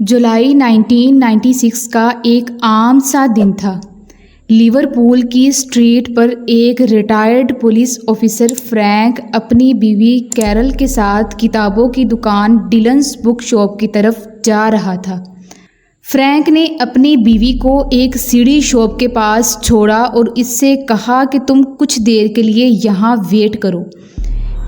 जुलाई 1996 का एक आम सा दिन था। लिवरपूल की स्ट्रीट पर एक रिटायर्ड पुलिस ऑफिसर फ्रैंक अपनी बीवी कैरल के साथ किताबों की दुकान डिलन्स बुक शॉप की तरफ जा रहा था। फ्रैंक ने अपनी बीवी को एक सीढ़ी शॉप के पास छोड़ा और इससे कहा कि तुम कुछ देर के लिए यहाँ वेट करो,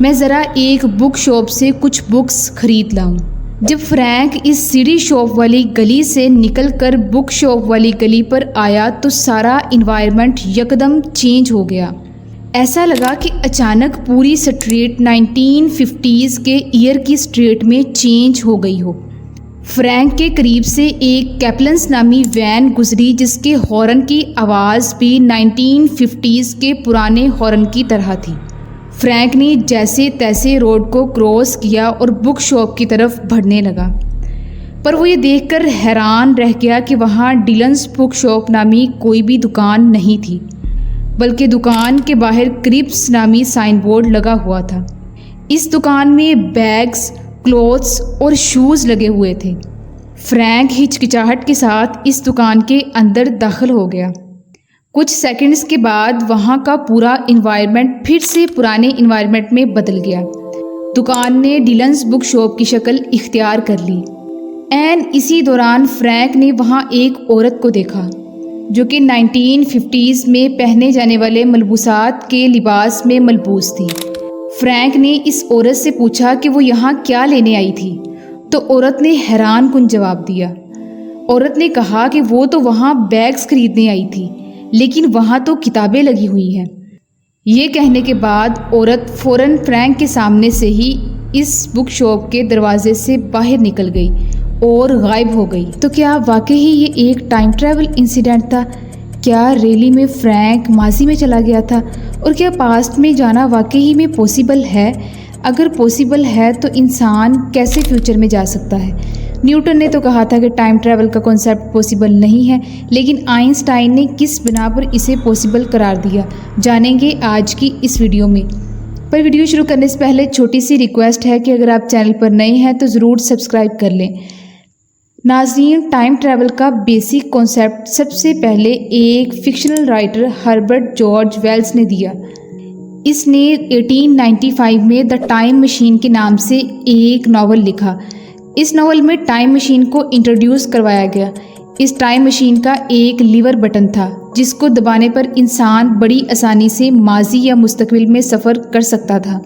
मैं ज़रा एक बुक शॉप से कुछ बुक्स खरीद लाऊं। जब फ्रैंक इस सीढ़ी शॉप वाली गली से निकलकर बुक शॉप वाली गली पर आया तो सारा इन्वायरमेंट यकदम चेंज हो गया। ऐसा लगा कि अचानक पूरी स्ट्रीट 1950s के ईयर की स्ट्रीट में चेंज हो गई हो। फ्रैंक के करीब से एक कैपलन्स नामी वैन गुजरी जिसके हॉर्न की आवाज़ भी 1950s के पुराने हॉर्न की तरह थी। फ्रैंक ने जैसे तैसे रोड को क्रॉस किया और बुक शॉप की तरफ बढ़ने लगा, पर वो ये देखकर हैरान रह गया कि वहाँ डिलन्स बुक शॉप नामी कोई भी दुकान नहीं थी, बल्कि दुकान के बाहर क्रिप्स नामी साइन बोर्ड लगा हुआ था। इस दुकान में बैग्स, क्लोथ्स और शूज़ लगे हुए थे। फ्रैंक हिचकिचाहट के साथ इस दुकान के अंदर दाखिल हो गया। कुछ सेकंड्स के बाद वहाँ का पूरा इन्वायरमेंट फिर से पुराने इन्वायरमेंट में बदल गया। दुकान ने डिलन्स बुक शॉप की शक्ल इख्तियार कर ली। एन इसी दौरान फ्रैंक ने वहाँ एक औरत को देखा जो कि 1950s में पहने जाने वाले मलबूसात के लिबास में मलबूस थी। फ्रैंक ने इस औरत से पूछा कि वो यहाँ क्या लेने आई थी, तो औरत ने हैरान कुन जवाब दिया। औरत ने कहा कि वो तो वहाँ बैग्स खरीदने आई थी, लेकिन वहाँ तो किताबें लगी हुई हैं। ये कहने के बाद औरत फ़ौरन फ्रैंक के सामने से ही इस बुक शॉप के दरवाजे से बाहर निकल गई और गायब हो गई। तो क्या वाकई ही ये एक टाइम ट्रैवल इंसिडेंट था? क्या रियली में फ्रैंक माजी में चला गया था? और क्या पास्ट में जाना वाकई ही में पॉसिबल है? अगर पॉसिबल है तो इंसान कैसे फ्यूचर में जा सकता है? न्यूटन ने तो कहा था कि टाइम ट्रैवल का कॉन्सेप्ट पॉसिबल नहीं है, लेकिन आइंस्टाइन ने किस बिना पर इसे पॉसिबल करार दिया, जानेंगे आज की इस वीडियो में। पर वीडियो शुरू करने से पहले छोटी सी रिक्वेस्ट है कि अगर आप चैनल पर नए हैं तो ज़रूर सब्सक्राइब कर लें। नाज़रीन, टाइम ट्रैवल का बेसिक कॉन्सेप्ट सबसे पहले एक fictional writer Herbert George Wells ने दिया। इसने 1895 में द टाइम मशीन के नाम से एक नावल लिखा। इस नावल में टाइम मशीन को इंट्रोड्यूस करवाया गया। इस टाइम मशीन का एक लीवर बटन था जिसको दबाने पर इंसान बड़ी आसानी से माजी या मुस्तकबिल में सफ़र कर सकता था।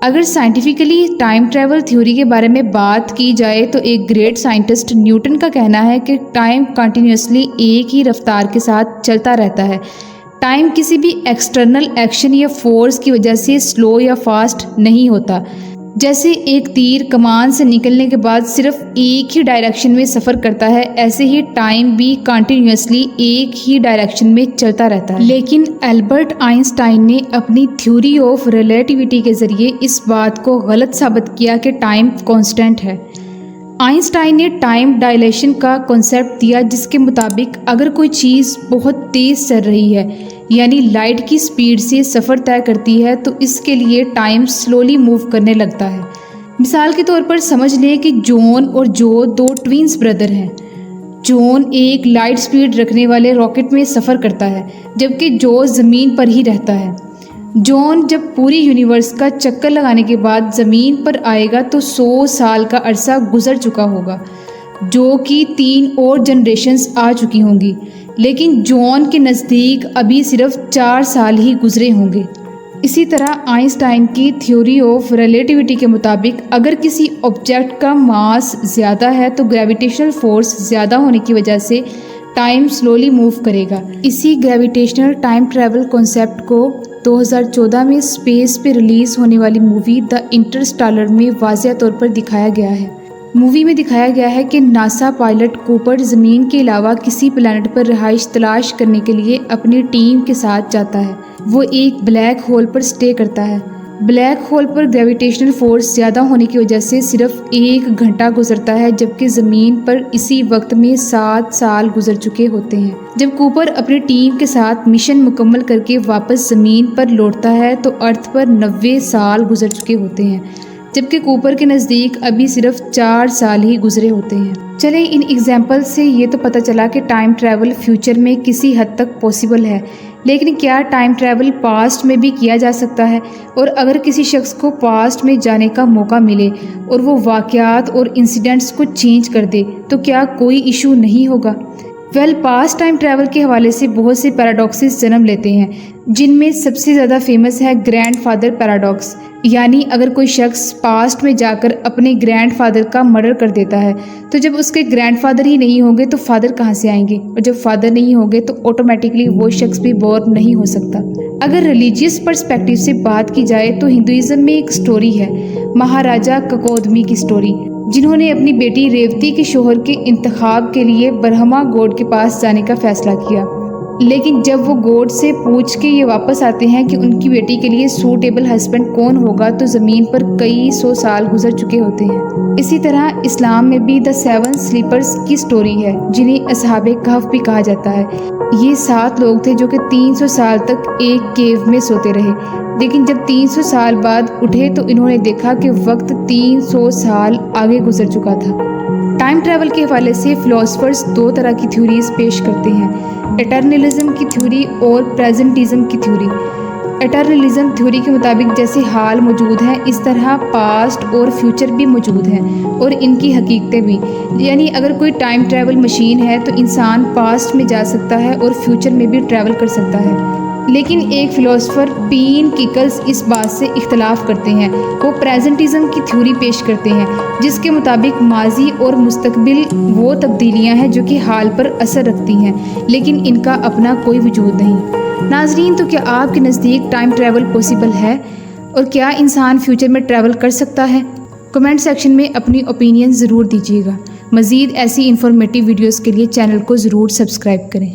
अगर साइंटिफिकली टाइम ट्रैवल थ्योरी के बारे में बात की जाए तो एक ग्रेट साइंटिस्ट न्यूटन का कहना है कि टाइम कंटिन्यूसली एक ही रफ्तार के साथ चलता रहता है। टाइम किसी भी एक्सटर्नल एक्शन या फोर्स की वजह से स्लो या फास्ट नहीं होता। जैसे एक तीर कमान से निकलने के बाद सिर्फ एक ही डायरेक्शन में सफ़र करता है, ऐसे ही टाइम भी कंटिन्यूसली एक ही डायरेक्शन में चलता रहता है। लेकिन एल्बर्ट आइंस्टाइन ने अपनी थ्योरी ऑफ रिलेटिविटी के ज़रिए इस बात को गलत साबित किया कि टाइम कांस्टेंट है। आइंस्टाइन ने टाइम डायलेशन का कॉन्सेप्ट दिया, जिसके मुताबिक अगर कोई चीज़ बहुत तेज़ चल रही है यानी लाइट की स्पीड से सफ़र तय करती है तो इसके लिए टाइम स्लोली मूव करने लगता है। मिसाल के तौर पर समझ लें कि जॉन और जो दो ट्विन्स ब्रदर हैं। जॉन एक लाइट स्पीड रखने वाले रॉकेट में सफ़र करता है जबकि जो ज़मीन पर ही रहता है। जॉन जब पूरी यूनिवर्स का चक्कर लगाने के बाद ज़मीन पर आएगा तो 100 साल का अरसा गुजर चुका होगा, जो कि 3 और जनरेशन्स आ चुकी होंगी, लेकिन जॉन के नज़दीक अभी सिर्फ 4 साल ही गुजरे होंगे। इसी तरह आइंस्टाइन की थ्योरी ऑफ रिलेटिविटी के मुताबिक अगर किसी ऑब्जेक्ट का मास ज़्यादा है तो ग्रेविटेशनल फोर्स ज़्यादा होने की वजह से टाइम स्लोली मूव करेगा। इसी ग्रेविटेशनल टाइम ट्रैवल कॉन्सेप्ट को 2014 में स्पेस पे रिलीज़ होने वाली मूवी द इंटरस्टेलर में वाज़ेह तौर पर दिखाया गया है। मूवी में दिखाया गया है कि नासा पायलट कूपर ज़मीन के अलावा किसी प्लैनेट पर रिहाइश तलाश करने के लिए अपनी टीम के साथ जाता है। वो एक ब्लैक होल पर स्टे करता है। ब्लैक होल पर ग्रेविटेशनल फोर्स ज़्यादा होने की वजह से सिर्फ 1 घंटा गुजरता है, जबकि ज़मीन पर इसी वक्त में 7 साल गुजर चुके होते हैं। जब कूपर अपनी टीम के साथ मिशन मुकम्मल करके वापस ज़मीन पर लौटता है तो अर्थ पर 90 साल गुजर चुके होते हैं। جبکہ کوپر کے نزدیک ابھی صرف 4 سال ہی گزرے ہوتے ہیں۔ چلے ان ایگزامپل سے یہ تو پتہ چلا کہ ٹائم ٹریول فیوچر میں کسی حد تک پاسبل ہے، لیکن کیا ٹائم ٹریول پاسٹ میں بھی کیا جا سکتا ہے؟ اور اگر کسی شخص کو پاسٹ میں جانے کا موقع ملے اور وہ واقعات اور انسیڈنٹس کو چینج کر دے تو کیا کوئی ایشو نہیں ہوگا؟ پاسٹ ٹائم ٹریول کے حوالے سے بہت سے پیراڈاکسز جنم لیتے ہیں، جن میں سب سے زیادہ فیمس ہے گرینڈ فادر پیراڈاکس، یعنی اگر کوئی شخص پاسٹ میں جا کر اپنے گرینڈ فادر کا مرڈر کر دیتا ہے تو جب اس کے گرینڈ فادر ہی نہیں ہوں گے تو فادر کہاں سے آئیں گے، اور جب فادر نہیں ہوں گے تو آٹومیٹکلی وہ شخص بھی بورن نہیں ہو سکتا۔ اگر ریلیجیس پرسپیکٹیو سے بات کی جائے تو ہندوازم میں ایک سٹوری ہے، مہاراجا ککودمی کی سٹوری، جنہوں نے اپنی بیٹی ریوتی کے شوہر کے انتخاب کے لیے برہما گوڈ کے پاس جانے کا فیصلہ کیا، لیکن جب وہ گوڈ سے پوچھ کے یہ واپس آتے ہیں کہ ان کی بیٹی کے لیے سوٹیبل ہسبینڈ کون ہوگا تو زمین پر کئی 100 سال گزر چکے ہوتے ہیں۔ اسی طرح اسلام میں بھی 7 سلیپرز کی سٹوری ہے، جنہیں اصحاب کہف بھی کہا جاتا ہے۔ یہ 7 لوگ تھے جو کہ 300 سال تک ایک کیو میں سوتے رہے، لیکن جب 300 سال بعد اٹھے تو انہوں نے دیکھا کہ وقت 300 سال آگے گزر چکا تھا۔ ٹائم ٹریول کے حوالے سے فلاسفرز 2 طرح کی تھیوریز پیش کرتے ہیں، ایٹرنلزم کی تھیوری اور پریزنٹزم کی تھیوری۔ ایٹرنلزم تھیوری کے مطابق جیسے حال موجود ہیں اس طرح پاسٹ اور فیوچر بھی موجود ہیں اور ان کی حقیقتیں بھی، یعنی اگر کوئی ٹائم ٹریول مشین ہے تو انسان پاسٹ میں جا سکتا ہے اور فیوچر میں بھی ٹریول کر سکتا ہے۔ لیکن ایک فلاسفر پین کیکلز اس بات سے اختلاف کرتے ہیں، وہ پریزنٹزم کی تھیوری پیش کرتے ہیں جس کے مطابق ماضی اور مستقبل وہ تبدیلیاں ہیں جو کہ حال پر اثر رکھتی ہیں لیکن ان کا اپنا کوئی وجود نہیں۔ ناظرین، تو کیا آپ کے نزدیک ٹائم ٹریول پاسبل ہے اور کیا انسان فیوچر میں ٹریول کر سکتا ہے؟ کمنٹ سیکشن میں اپنی اوپینین ضرور دیجیے گا۔ مزید ایسی انفارمیٹیو ویڈیوز کے لیے چینل کو ضرور سبسکرائب کریں۔